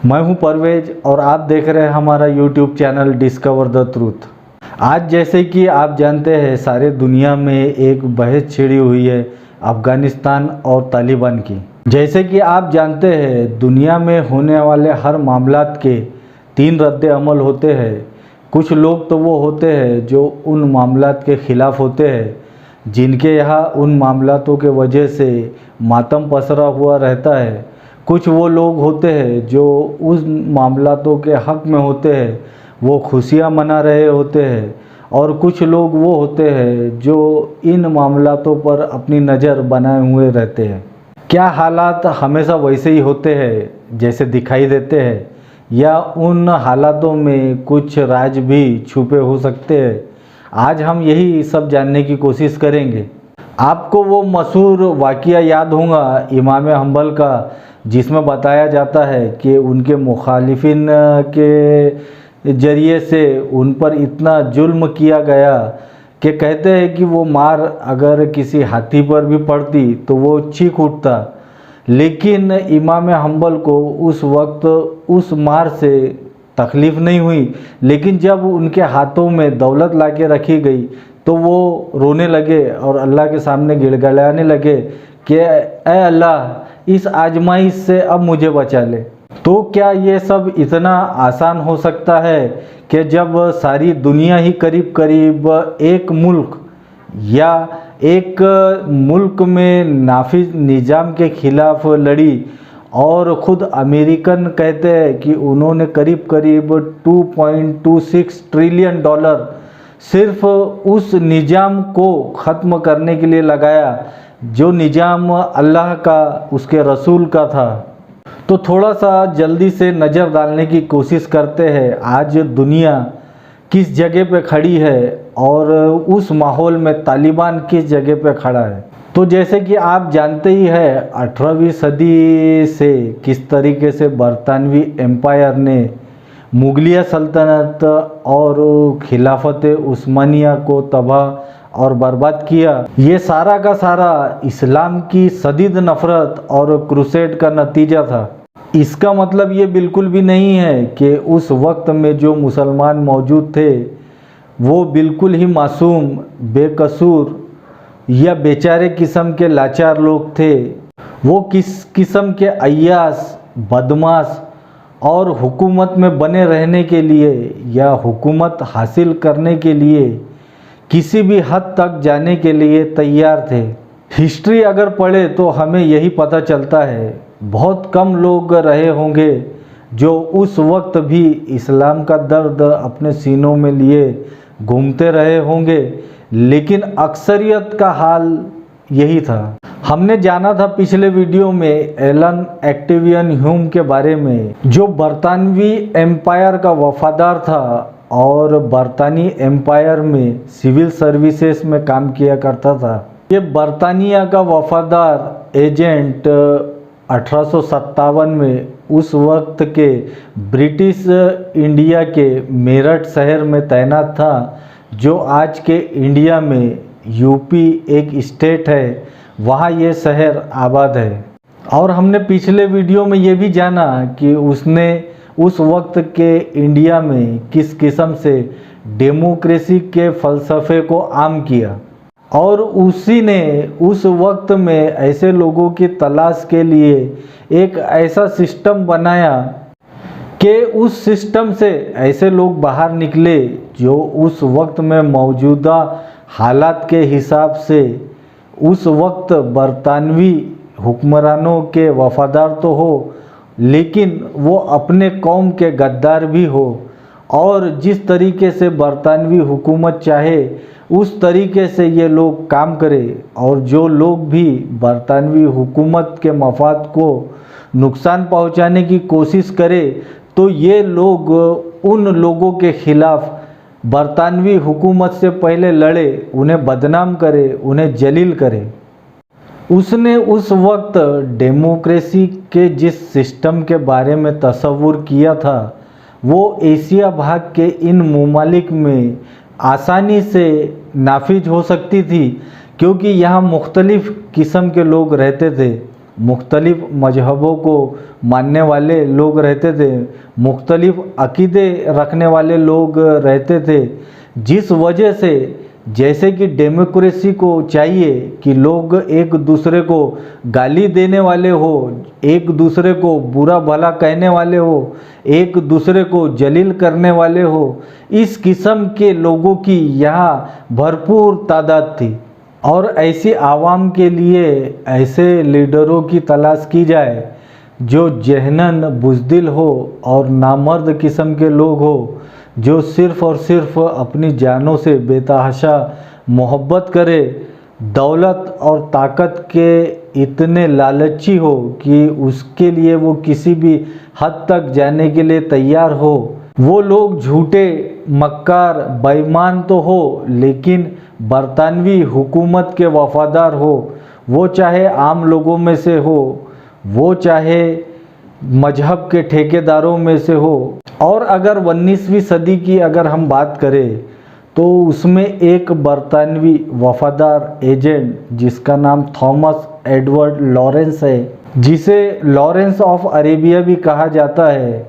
मैं हूं परवेज और आप देख रहे हैं हमारा YouTube channel discover the truth. आज जैसे कि आप जानते हैं सारे दुनिया में एक बहस छिड़ी हुई है अफ़गानिस्तान और तालिबान की। जैसे कि आप जानते हैं दुनिया में होने वाले हर मामलात के 3 रद्द अमल होते हैं। कुछ लोग तो वो होते हैं जो उन मामलात के ख़िलाफ़ होते हैं, जिनके यहाँ उन मामलातों के वजह से मातम पसरा हुआ रहता है। कुछ वो लोग होते हैं जो उस मामलातों के हक़ में होते हैं, वो खुशियाँ मना रहे होते हैं। और कुछ लोग वो होते हैं जो इन मामलातों पर अपनी नज़र बनाए हुए रहते हैं। क्या हालात हमेशा वैसे ही होते हैं जैसे दिखाई देते हैं, या उन हालातों में कुछ राज भी छुपे हो सकते हैं? आज हम यही सब जानने की कोशिश करेंगे। आपको वो मशहूर वाक़या याद होगा इमाम हम्बल का, जिसमें बताया जाता है कि उनके मुखालिफिन के ज़रिए से उन पर इतना जुल्म किया गया कि कहते हैं कि वो मार अगर किसी हाथी पर भी पड़ती तो वो चीख उठता। लेकिन इमाम हम्बल को उस वक्त उस मार से तकलीफ़ नहीं हुई, लेकिन जब उनके हाथों में दौलत लाके रखी गई तो वो रोने लगे और अल्लाह के सामने गिड़गिड़ाने लगे कि ऐ अल्लाह, इस आजमाइश से अब मुझे बचा ले। तो क्या ये सब इतना आसान हो सकता है कि जब सारी दुनिया ही करीब करीब एक मुल्क या एक मुल्क में नाफिज निज़ाम के ख़िलाफ़ लड़ी, और ख़ुद अमेरिकन कहते हैं कि उन्होंने करीब करीब $2.26 ट्रिलियन सिर्फ उस निज़ाम को ख़त्म करने के लिए लगाया जो निज़ाम अल्लाह का, उसके रसूल का था। तो थोड़ा सा जल्दी से नज़र डालने की कोशिश करते हैं आज दुनिया किस जगह पे खड़ी है और उस माहौल में तालिबान किस जगह पे खड़ा है। तो जैसे कि आप जानते ही हैं 18वीं सदी से किस तरीके से बरतानवी एम्पायर ने मुगलिया सल्तनत और खिलाफत उस्मानिया को तबाह और बर्बाद किया। ये सारा का सारा इस्लाम की शदीद नफ़रत और क्रूसेड का नतीजा था। इसका मतलब ये बिल्कुल भी नहीं है कि उस वक्त में जो मुसलमान मौजूद थे वो बिल्कुल ही मासूम, बेकसूर या बेचारे किस्म के लाचार लोग थे। वो किस किस्म के अय्यास, बदमाश और हुकूमत में बने रहने के लिए या हुकूमत हासिल करने के लिए किसी भी हद तक जाने के लिए तैयार थे। हिस्ट्री अगर पढ़े तो हमें यही पता चलता है बहुत कम लोग रहे होंगे जो उस वक्त भी इस्लाम का दर्द अपने सीनों में लिए घूमते रहे होंगे, लेकिन अक्सरियत का हाल यही था। हमने जाना था पिछले वीडियो में एलन एक्टिवियन ह्यूम के बारे में, जो बरतानवी एम्पायर का वफादार था और बरतानी एम्पायर में सिविल सर्विसेज में काम किया करता था। ये बरतानिया का वफादार एजेंट 1857 में उस वक्त के ब्रिटिश इंडिया के मेरठ शहर में तैनात था, जो आज के इंडिया में यूपी एक स्टेट है, वहाँ ये शहर आबाद है। और हमने पिछले वीडियो में ये भी जाना कि उसने उस वक्त के इंडिया में किस किस्म से डेमोक्रेसी के फ़लसफ़े को आम किया, और उसी ने उस वक्त में ऐसे लोगों की तलाश के लिए एक ऐसा सिस्टम बनाया कि उस सिस्टम से ऐसे लोग बाहर निकले जो उस वक्त में मौजूदा हालात के हिसाब से उस वक्त बरतानवी हुक्मरानों के वफादार तो हो, लेकिन वो अपने कौम के गद्दार भी हो, और जिस तरीके से बरतानवी हुकूमत चाहे उस तरीके से ये लोग काम करें, और जो लोग भी बरतानवी हुकूमत के मफाद को नुकसान पहुंचाने की कोशिश करें तो ये लोग उन लोगों के ख़िलाफ़ बरतानवी हुकूमत से पहले लड़े, उन्हें बदनाम करे, उन्हें जलील करे। उसने उस वक्त डेमोक्रेसी के जिस सिस्टम के बारे में तसव्वुर किया था वो एशिया भाग के इन ममालिक में आसानी से नाफिज हो सकती थी, क्योंकि यहाँ मुख्तलिफ़ किस्म के लोग रहते थे मुख्तलिफ़ मजहबों को मानने वाले लोग रहते थे, मुख्तलिफ़ अक़ीदे रखने वाले लोग रहते थे, जिस वजह से जैसे कि डेमोक्रेसी को चाहिए कि लोग एक दूसरे को गाली देने वाले हो, एक दूसरे को बुरा भला कहने वाले हो, एक दूसरे को जलील करने वाले हो, इस किस्म के लोगों की यहाँ भरपूर तादाद थी। और ऐसी आवाम के लिए ऐसे लीडरों की तलाश की जाए जो जहनन बुज़दिल हो और नामर्द किस्म के लोग हो, जो सिर्फ़ और सिर्फ अपनी जानों से बेतहाशा मोहब्बत करे, दौलत और ताकत के इतने लालची हो कि उसके लिए वो किसी भी हद तक जाने के लिए तैयार हो। वो लोग झूठे, मक्कार, बेईमान तो हो, लेकिन बरतानवी हुकूमत के वफ़ादार हो। वो चाहे आम लोगों में से हो, वो चाहे मजहब के ठेकेदारों में से हो। और अगर 19वीं सदी की अगर हम बात करें तो उसमें एक बरतानवी वफ़ादार एजेंट जिसका नाम थॉमस एडवर्ड लॉरेंस है, जिसे लॉरेंस ऑफ अरेबिया भी कहा जाता है,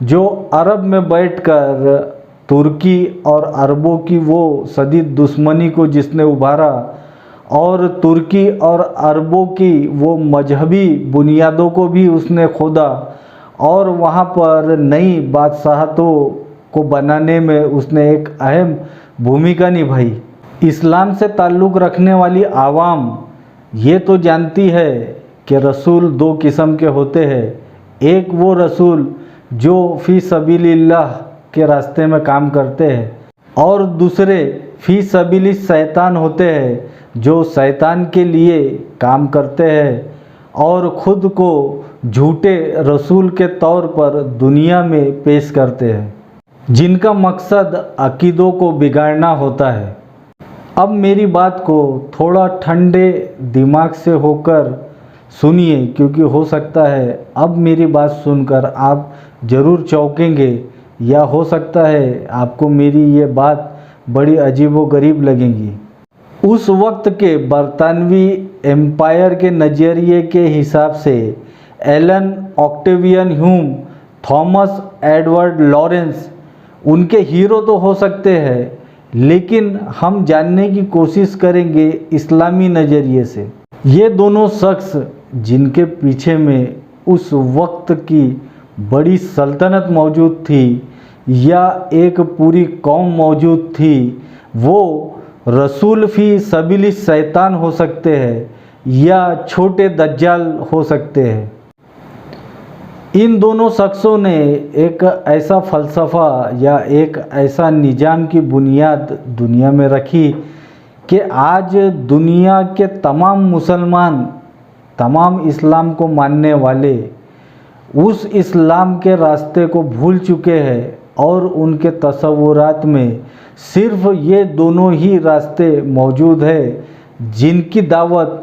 जो अरब में बैठकर तुर्की और अरबों की वो शदीद दुश्मनी को जिसने उभारा और तुर्की और अरबों की वो मजहबी बुनियादों को भी उसने खोदा और वहाँ पर नई बादशाहतों को बनाने में उसने एक अहम भूमिका निभाई। इस्लाम से ताल्लुक़ रखने वाली आवाम ये तो जानती है कि रसूल दो किस्म के होते हैं, एक वो रसूल जो फ़ी सबीलिल्लाह के रास्ते में काम करते हैं और दूसरे फ़ी सबीली शैतान होते हैं जो शैतान के लिए काम करते हैं और ख़ुद को झूठे रसूल के तौर पर दुनिया में पेश करते हैं, जिनका मकसद अक़ीदों को बिगाड़ना होता है। अब मेरी बात को थोड़ा ठंडे दिमाग से होकर सुनिए, क्योंकि हो सकता है अब मेरी बात सुनकर आप ज़रूर चौंकेंगे या हो सकता है आपको मेरी ये बात बड़ी अजीबोगरीब लगेगी। उस वक्त के बरतानवी एम्पायर के नज़रिए के हिसाब से Allan Octavian Hume, Thomas Edward Lawrence उनके हीरो तो हो सकते हैं, लेकिन हम जानने की कोशिश करेंगे इस्लामी नज़रिए से। ये दोनों शख्स जिनके पीछे में उस वक्त की बड़ी सल्तनत मौजूद थी या एक पूरी कौम मौजूद थी, वो रसूल फ़ी सबीली शैतान हो सकते हैं या छोटे दज्जाल हो सकते हैं। इन दोनों शख्सों ने एक ऐसा फ़लसफ़ा या एक ऐसा निज़ाम की बुनियाद दुनिया में रखी कि आज दुनिया के तमाम मुसलमान, तमाम इस्लाम को मानने वाले उस इस्लाम के रास्ते को भूल चुके हैं और उनके तसव्वुरात में सिर्फ़ ये दोनों ही रास्ते मौजूद है जिनकी दावत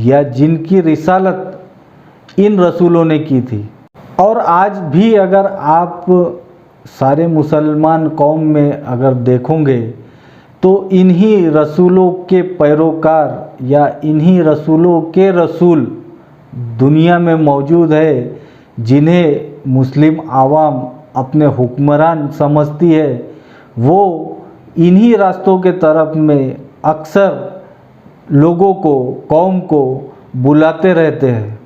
या जिनकी रिसालत इन रसूलों ने की थी। और आज भी अगर आप सारे मुसलमान कौम में अगर देखोगे तो इन्हीं रसूलों के पैरोकार या इन्हीं रसूलों के रसूल दुनिया में मौजूद है, जिन्हें मुस्लिम आवाम अपने हुक्मरान समझती है। वो इन्हीं रास्तों के तरफ में अक्सर लोगों को, कौम को बुलाते रहते हैं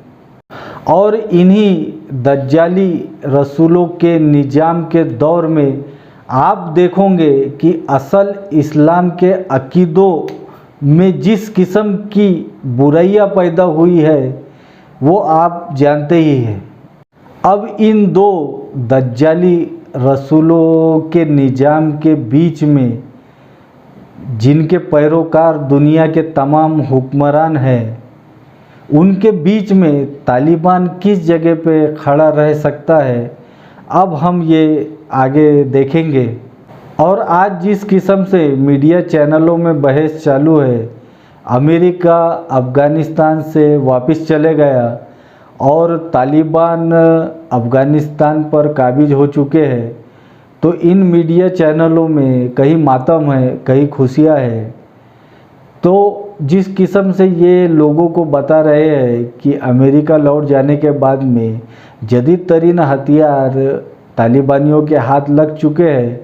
और इन्हीं दज्जाली रसूलों के निज़ाम के दौर में आप देखोगे कि असल इस्लाम के अक़ीदों में जिस किस्म की बुराइयां पैदा हुई है वो आप जानते ही हैं। अब इन दो दज्जाली रसूलों के निज़ाम के बीच में जिनके पैरोकार दुनिया के तमाम हुक्मरान हैं, उनके बीच में तालिबान किस जगह पे खड़ा रह सकता है, अब हम ये आगे देखेंगे। और आज जिस किस्म से मीडिया चैनलों में बहस चालू है, अमेरिका अफ़गानिस्तान से वापस चले गया और तालिबान अफ़गानिस्तान पर काबिज हो चुके हैं, तो इन मीडिया चैनलों में कहीं मातम है, कहीं खुशियाँ है। तो जिस किस्म से ये लोगों को बता रहे हैं कि अमेरिका लौट जाने के बाद में जदीद तरीन हथियार तालिबानियों के हाथ लग चुके हैं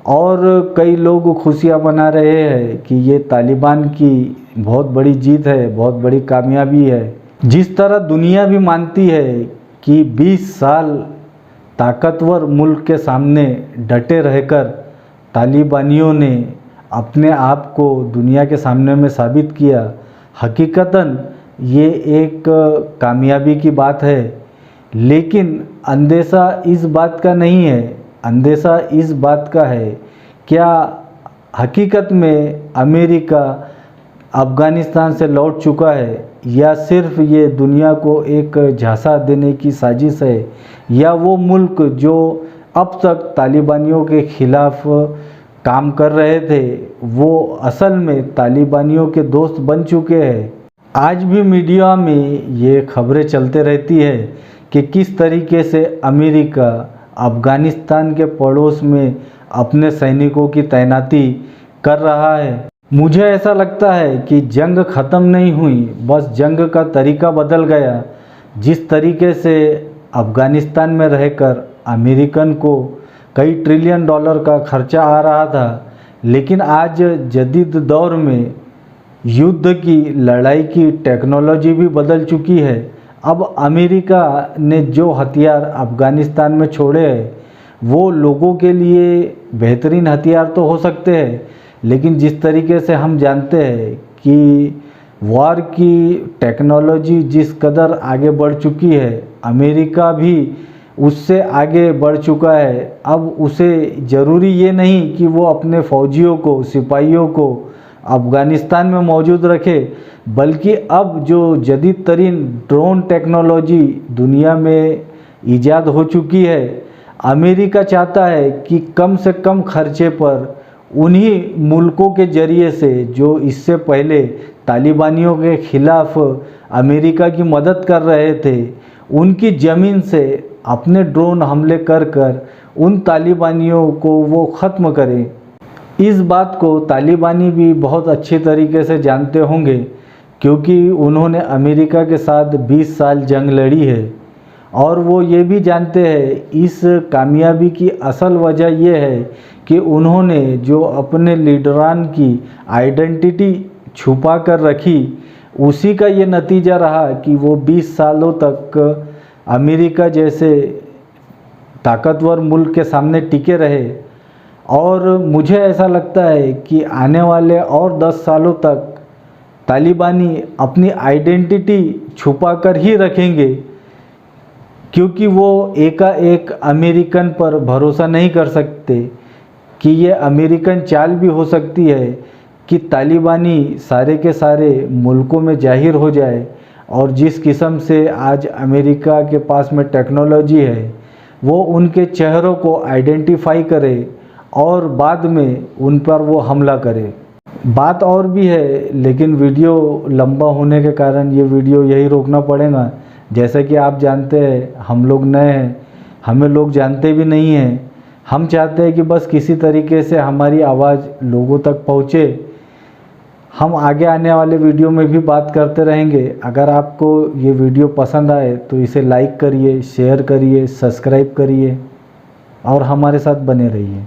और कई लोग खुशियां मना रहे हैं कि ये तालिबान की बहुत बड़ी जीत है, बहुत बड़ी कामयाबी है। जिस तरह दुनिया भी मानती है कि 20 साल ताकतवर मुल्क के सामने डटे रहकर तालिबानियों ने अपने आप को दुनिया के सामने में साबित किया, हकीकतन ये एक कामयाबी की बात है। लेकिन अंदेशा इस बात का नहीं है, अंदेशा इस बात का है क्या हकीकत में अमेरिका अफ़गानिस्तान से लौट चुका है या सिर्फ ये दुनिया को एक झांसा देने की साजिश है, या वो मुल्क जो अब तक तालिबानियों के ख़िलाफ़ काम कर रहे थे वो असल में तालिबानियों के दोस्त बन चुके हैं। आज भी मीडिया में ये खबरें चलते रहती है कि किस तरीके से अमेरिका अफ़गानिस्तान के पड़ोस में अपने सैनिकों की तैनाती कर रहा है। मुझे ऐसा लगता है कि जंग ख़त्म नहीं हुई, बस जंग का तरीका बदल गया। जिस तरीके से अफ़गानिस्तान में रहकर अमेरिकन को कई ट्रिलियन डॉलर का खर्चा आ रहा था, लेकिन आज जदीद दौर में युद्ध की लड़ाई की टेक्नोलॉजी भी बदल चुकी है। अब अमेरिका ने जो हथियार अफ़गानिस्तान में छोड़े हैं वो लोगों के लिए बेहतरीन हथियार तो हो सकते हैं, लेकिन जिस तरीके से हम जानते हैं कि वॉर की टेक्नोलॉजी जिस कदर आगे बढ़ चुकी है, अमेरिका भी उससे आगे बढ़ चुका है। अब उसे ज़रूरी ये नहीं कि वो अपने फ़ौजियों को, सिपाहियों को अफ़गानिस्तान में मौजूद रखे, बल्कि अब जो जदीद तरीन ड्रोन टेक्नोलॉजी दुनिया में ईजाद हो चुकी है, अमेरिका चाहता है कि कम से कम खर्चे पर उन्हीं मुल्कों के ज़रिए से जो इससे पहले तालिबानियों के ख़िलाफ़ अमेरिका की मदद कर रहे थे, उनकी ज़मीन से अपने ड्रोन हमले कर कर उन तालिबानियों को वो ख़त्म करें। इस बात को तालिबानी भी बहुत अच्छे तरीके से जानते होंगे क्योंकि उन्होंने अमेरिका के साथ 20 साल जंग लड़ी है और वो ये भी जानते हैं इस कामयाबी की असल वजह ये है कि उन्होंने जो अपने लीडरान की आइडेंटिटी छुपा कर रखी, उसी का ये नतीजा रहा कि वो 20 सालों तक अमेरिका जैसे ताकतवर मुल्क के सामने टिके रहे। और मुझे ऐसा लगता है कि आने वाले और 10 सालों तक तालिबानी अपनी आइडेंटिटी छुपा कर ही रखेंगे क्योंकि वो एकाएक अमेरिकन पर भरोसा नहीं कर सकते कि ये अमेरिकन चाल भी हो सकती है कि तालिबानी सारे के सारे मुल्कों में जाहिर हो जाए और जिस किस्म से आज अमेरिका के पास में टेक्नोलॉजी है वो उनके चेहरों को आइडेंटिफाई करे और बाद में उन पर वो हमला करे। बात और भी है लेकिन वीडियो लंबा होने के कारण ये वीडियो यही रोकना पड़ेगा। जैसा कि आप जानते हैं हम लोग नए हैं, हमें लोग जानते भी नहीं हैं। हम चाहते हैं कि बस किसी तरीके से हमारी आवाज़ लोगों तक पहुँचे। हम आगे आने वाले वीडियो में भी बात करते रहेंगे। अगर आपको ये वीडियो पसंद आए तो इसे लाइक करिए, शेयर करिए, सब्सक्राइब करिए और हमारे साथ बने रहिए।